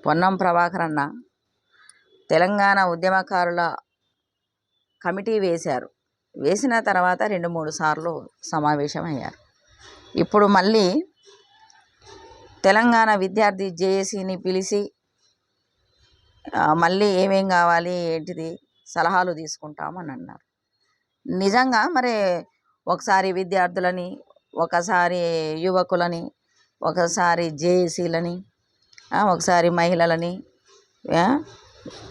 పొన్నం ప్రభాకర్ అన్న తెలంగాణ ఉద్యమకారుల కమిటీ వేశారు. వేసిన తర్వాత 2-3 సార్లు సమావేశమయ్యారు. ఇప్పుడు మళ్ళీ తెలంగాణ విద్యార్థి జేఏసీని పిలిచి మళ్ళీ ఏమేం కావాలి ఏంటిది సలహాలు తీసుకుంటామని అన్నారు. నిజంగా మరి ఒకసారి విద్యార్థులని, ఒకసారి యువకులని, ఒకసారి జేఏసీలని, ఒకసారి మహిళలని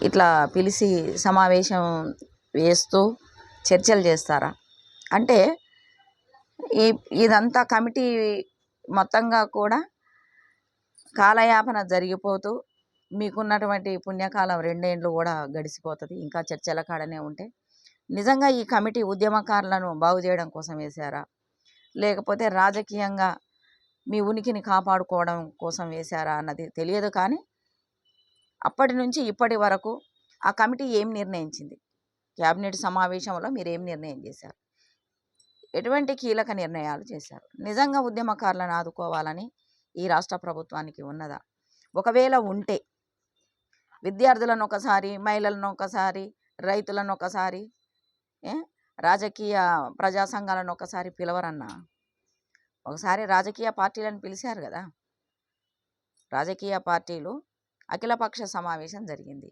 ఇట్లా పిలిచి సమావేశం వేస్తూ చర్చలు చేస్తారా? అంటే ఇదంతా కమిటీ మొత్తంగా కూడా కాలయాపన జరిగిపోతూ మీకున్నటువంటి పుణ్యకాలం 2 ఏళ్ళు కూడా గడిచిపోతుంది. ఇంకా చర్చల కాడనే ఉంటే నిజంగా ఈ కమిటీ ఉద్యమకారులను బాగు చేయడం కోసం వేశారా, లేకపోతే రాజకీయంగా మీ ఉనికిని కాపాడుకోవడం కోసం వేశారా అన్నది తెలియదు. కానీ అప్పటి నుంచి ఇప్పటి వరకు ఆ కమిటీ ఏం నిర్ణయించింది? క్యాబినెట్ సమావేశంలో మీరు ఏం నిర్ణయం చేశారు? ఎటువంటి కీలక నిర్ణయాలు చేశారు? నిజంగా ఉద్యమకారులను ఆదుకోవాలని ఈ రాష్ట్ర ప్రభుత్వానికి ఉన్నదా? ఒకవేళ ఉంటే విద్యార్థులను ఒకసారి, మహిళలను ఒకసారి, రైతులను ఒకసారి, రాజకీయ ప్రజా సంఘాలను ఒకసారి పిలవరన్నా? ఒకసారి రాజకీయ పార్టీలను పిలిచారు కదా. రాజకీయ పార్టీలు అఖిలపక్ష సమావేశం జరిగింది.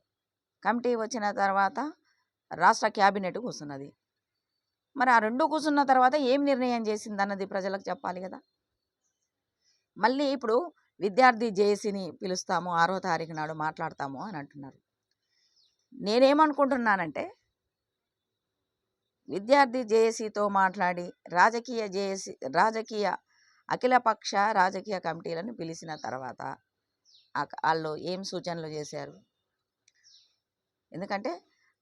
కమిటీ వచ్చిన తర్వాత రాష్ట్ర క్యాబినెట్ కూర్చున్నది. మరి ఆ 2 కూర్చున్న తర్వాత ఏం నిర్ణయం చేసిందన్నది ప్రజలకు చెప్పాలి కదా. మళ్ళీ ఇప్పుడు విద్యార్థి జేఏసీని పిలుస్తాము, 6వ తారీఖు నాడు మాట్లాడతాము అని అంటున్నారు. నేనేమనుకుంటున్నానంటే విద్యార్థి జేఏసీతో మాట్లాడి రాజకీయ అఖిలపక్ష రాజకీయ కమిటీలను పిలిచిన తర్వాత వాళ్ళు ఏం సూచనలు చేశారు? ఎందుకంటే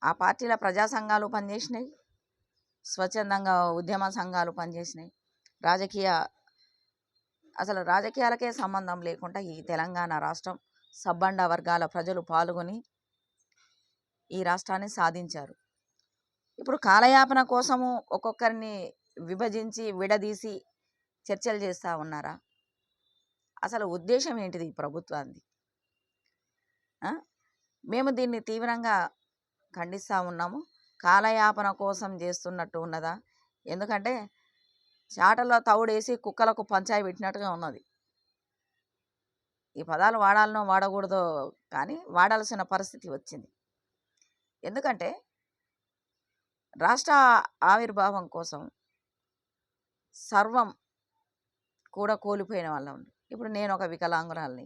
ఆ పార్టీల ప్రజా సంఘాలు పనిచేసినాయి, స్వచ్ఛందంగా ఉద్యమ సంఘాలు పనిచేసినాయి. అసలు రాజకీయాలకే సంబంధం లేకుండా ఈ తెలంగాణ రాష్ట్రం సబ్బండ వర్గాల ప్రజలు పాల్గొని ఈ రాష్ట్రాన్ని సాధించారు. ఇప్పుడు కాలయాపన కోసము ఒక్కొక్కరిని విభజించి విడదీసి చర్చలు చేస్తూ ఉన్నారా? అసలు ఉద్దేశం ఏంటిది ఈ ప్రభుత్వానికి? మేము దీన్ని తీవ్రంగా ఖండిస్తూ ఉన్నాము. కాలయాపన కోసం చేస్తున్నట్టు ఉన్నదా? ఎందుకంటే చాటలో తవుడేసి కుక్కలకు పంచాయి పెట్టినట్టుగా ఉన్నది. ఈ పదాలు వాడాలనో వాడకూడదో కానీ వాడాల్సిన పరిస్థితి వచ్చింది. ఎందుకంటే రాష్ట్ర ఆవిర్భావం కోసం సర్వం కూడా కోల్పోయిన వాళ్ళం. ఇప్పుడు నేను ఒక వికలాంగురాల్ని.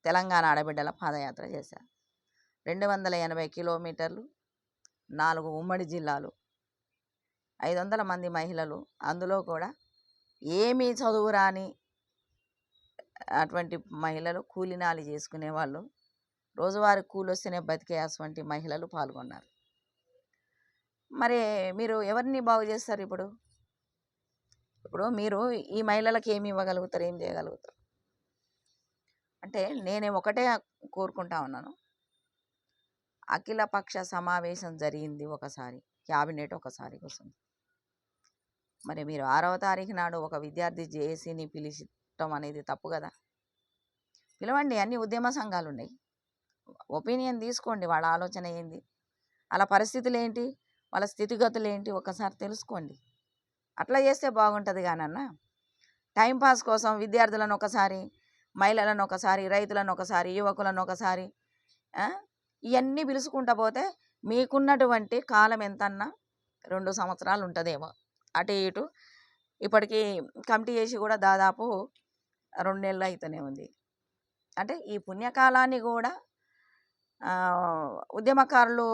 తెలంగాణ ఆడబిడ్డల పాదయాత్ర చేశాను. 280 కిలోమీటర్లు, 4 ఉమ్మడి జిల్లాలు, 500 మంది మహిళలు, అందులో కూడా ఏమీ చదువు రాని అటువంటి మహిళలు, కూలినాలి చేసుకునే వాళ్ళు, రోజువారీ కూలి వస్తేనే బతికే అటువంటి మహిళలు పాల్గొన్నారు. మరి మీరు ఎవరిని బాగు చేస్తారు? ఇప్పుడు మీరు ఈ మహిళలకు ఏమి ఇవ్వగలుగుతారు, ఏం చేయగలుగుతారు? అంటే నేను ఒకటే కోరుకుంటా ఉన్నాను. అఖిలపక్ష సమావేశం జరిగింది ఒకసారి, క్యాబినెట్ ఒకసారి వస్తుంది. మరి మీరు 6వ తారీఖు నాడు ఒక విద్యార్థి జేఏసీని పిలిచటం అనేది తప్పు కదా. పిలవండి, అన్ని ఉద్యమ సంఘాలు ఉన్నాయి, ఒపీనియన్ తీసుకోండి. వాళ్ళ ఆలోచన ఏంది, వాళ్ళ పరిస్థితులు ఏంటి, వాళ్ళ స్థితిగతులు ఏంటి ఒకసారి తెలుసుకోండి. అట్లా చేస్తే బాగుంటుంది. కానన్నా టైంపాస్ కోసం విద్యార్థులను ఒకసారి, మహిళలను ఒకసారి, రైతులను ఒకసారి, యువకులను ఒకసారి ఇవన్నీ పిలుచుకుంటా పోతే మీకున్నటువంటి కాలం ఎంతన్నా 2 సంవత్సరాలు ఉంటుందేమో, అటు ఇటు. ఇప్పటికీ కమిటీ చేసి కూడా దాదాపు 2 నెలలు అయితేనే ఉంది. అంటే ఈ పుణ్యకాలాన్ని కూడా ఉద్యమకారులు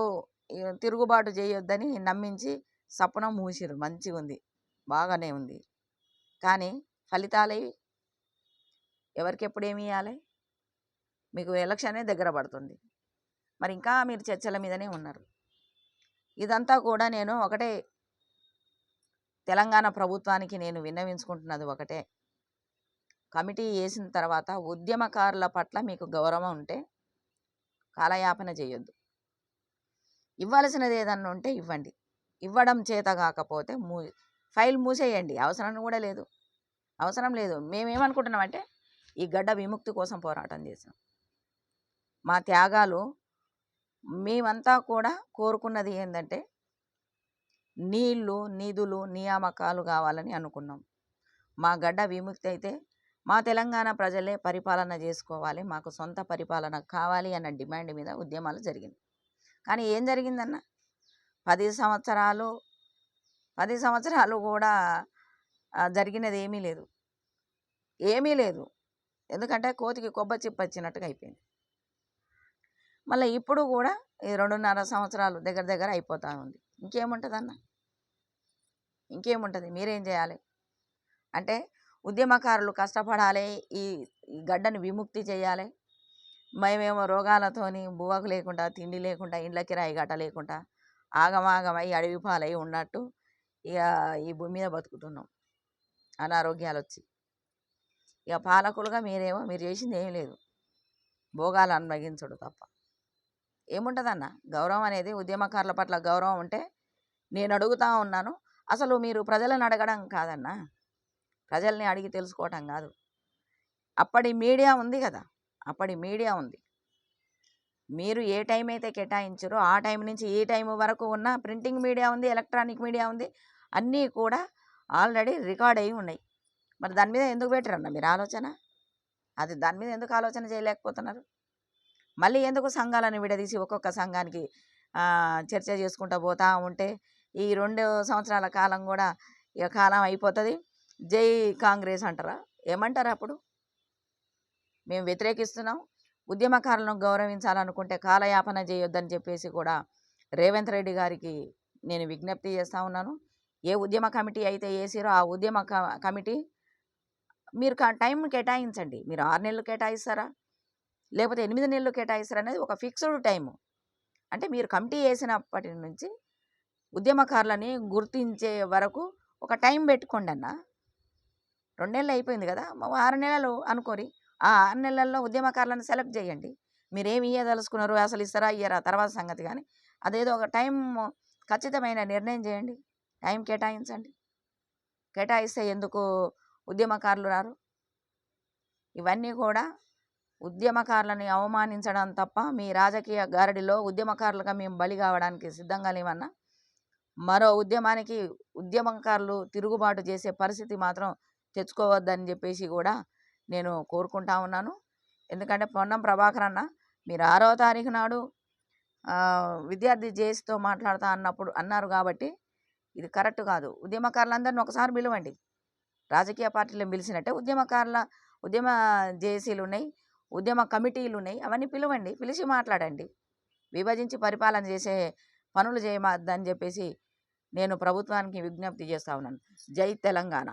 తిరుగుబాటు చేయొద్దని నమ్మించి సపనం మూసిరు. మంచిగా ఉంది, బాగానే ఉంది. కానీ ఫలితాలు ఎవరికి ఎప్పుడు ఏమి ఇవ్వాలి? మీకు ఎలక్షనే దగ్గర పడుతుంది. మరి ఇంకా మీరు చర్చల మీదనే ఉన్నారు. ఇదంతా కూడా నేను ఒకటే తెలంగాణ ప్రభుత్వానికి నేను విన్నవించుకుంటున్నది ఒకటే. కమిటీ వేసిన తర్వాత ఉద్యమకారుల పట్ల మీకు గౌరవం ఉంటే కాలయాపన చేయొద్దు. ఇవ్వాల్సినది ఏదన్నా ఉంటే ఇవ్వండి. ఇవ్వడం చేత కాకపోతే ఫైల్ మూసేయండి. అవసరం లేదు. మేమేమనుకుంటున్నామంటే ఈ గడ్డ విముక్తి కోసం పోరాటం చేసాం. మా త్యాగాలు మేమంతా కూడా కోరుకున్నది ఏంటంటే నీళ్లు, నిధులు, నియామకాలు కావాలని అనుకున్నాం. మా గడ్డ విముక్తి అయితే మా తెలంగాణ ప్రజలే పరిపాలన చేసుకోవాలి, మాకు సొంత పరిపాలన కావాలి అన్న డిమాండ్ మీద ఉద్యమాలు జరిగింది. కానీ ఏం జరిగిందన్న? 10 సంవత్సరాలు 10 సంవత్సరాలు కూడా జరిగినది ఏమీ లేదు. ఏమీ లేదు. ఎందుకంటే కోతికి కొబ్బరి చిప్ప వచ్చినట్టుగా అయిపోయింది. మళ్ళీ ఇప్పుడు కూడా ఈ 2.5 సంవత్సరాలు దగ్గర దగ్గర అయిపోతూ ఉంది. ఇంకేముంటుంది అన్న? ఇంకేముంటుంది? మీరేం చేయాలి అంటే ఉద్యమకారులు కష్టపడాలి, ఈ గడ్డను విముక్తి చేయాలి. మేమేమో రోగాలతోని బువ్వకు లేకుండా, తిండి లేకుండా, ఇండ్ల కిరాయి గట్ట లేకుండా ఆగమాగమై అడవి పాలై ఉన్నట్టు ఇక ఈ భూమి మీద బతుకుతున్నాం అనారోగ్యాలు వచ్చి. ఇక పాలకులుగా మీరు చేసింది ఏమీ లేదు, భోగాలు అనుభవించడు తప్ప ఏముంటుందన్న? గౌరవం అనేది ఉద్యమకారుల పట్ల గౌరవం ఉంటే నేను అడుగుతా ఉన్నాను. అసలు మీరు ప్రజలను అడగడం కాదన్నా, ప్రజల్ని అడిగి తెలుసుకోవటం కాదు. అప్పటి మీడియా ఉంది కదా, అప్పటి మీడియా ఉంది. మీరు ఏ టైం అయితే కేటాయించారో ఆ టైం నుంచి ఈ టైం వరకు ఉన్న ప్రింటింగ్ మీడియా ఉంది, ఎలక్ట్రానిక్ మీడియా ఉంది, అన్నీ కూడా ఆల్రెడీ రికార్డ్ అయ్యి ఉన్నాయి. మరి దాని మీద ఎందుకు పెట్టరన్న మీరు ఆలోచన? దాని మీద ఎందుకు ఆలోచన చేయలేకపోతున్నారు? మళ్ళీ ఎందుకు సంఘాలను విడదీసి ఒక్కొక్క సంఘానికి చర్చ చేసుకుంటూ పోతూ ఉంటే ఈ 2 సంవత్సరాల కాలం కూడా ఇక కాలం అయిపోతుంది. జై కాంగ్రెస్ అంటారా? ఏమంటారు అప్పుడు? మేము వ్యతిరేకిస్తున్నాం, ఉద్యమకారులను గౌరవించాలనుకుంటే కాలయాపన చేయొద్దని చెప్పేసి కూడా రేవంత్ రెడ్డి గారికి నేను విజ్ఞప్తి చేస్తూ ఉన్నాను. ఏ ఉద్యమ కమిటీ అయితే వేసిరో ఆ ఉద్యమ కమిటీ మీరు టైం కేటాయించండి. మీరు 6 నెలలు కేటాయిస్తారా లేకపోతే 8 నెలలు కేటాయిస్తారా అనేది ఒక ఫిక్స్డ్ టైము. అంటే మీరు కమిటీ వేసినప్పటి నుంచి ఉద్యమకారులని గుర్తించే వరకు ఒక టైం పెట్టుకోండి అన్న. 2 నెలలు అయిపోయింది కదా, 6 నెలలు అనుకోరి. ఆ 6 నెలల్లో ఉద్యమకారులను సెలెక్ట్ చేయండి. మీరేమి ఇయ్యదలుచుకున్నారు, అసలు ఇస్తారా ఇయ్యరా తర్వాత సంగతి. కానీ అదేదో ఒక టైం ఖచ్చితమైన నిర్ణయం చేయండి, టైం కేటాయించండి. కేటాయిస్తే ఎందుకు ఉద్యమకారులు రారు? ఇవన్నీ కూడా ఉద్యమకారులని అవమానించడం తప్ప మీ రాజకీయ గారడిలో ఉద్యమకారులుగా మేము బలి కావడానికి సిద్ధంగా లేమన్నా. మరో ఉద్యమానికి ఉద్యమకారులు తిరుగుబాటు చేసే పరిస్థితి మాత్రం తెచ్చుకోవద్దని చెప్పేసి కూడా నేను కోరుకుంటా ఉన్నాను. ఎందుకంటే పొన్నం ప్రభాకర్ అన్న మీరు 6వ తారీఖు నాడు విద్యార్థి జేఏసీతో మాట్లాడుతా అన్నారు కాబట్టి ఇది కరెక్ట్ కాదు. ఉద్యమకారులందరినీ ఒకసారి పిలవండి. రాజకీయ పార్టీలను పిలిచినట్టే ఉద్యమ జేఏసీలు ఉన్నాయి, ఉద్యమ కమిటీలు ఉన్నాయి, అవన్నీ పిలవండి, పిలిచి మాట్లాడండి. విభజించి పరిపాలన చేసే పనులు చేయమద్దని చెప్పేసి నేను ప్రభుత్వానికి విజ్ఞప్తి చేస్తా ఉన్నాను. జై తెలంగాణ.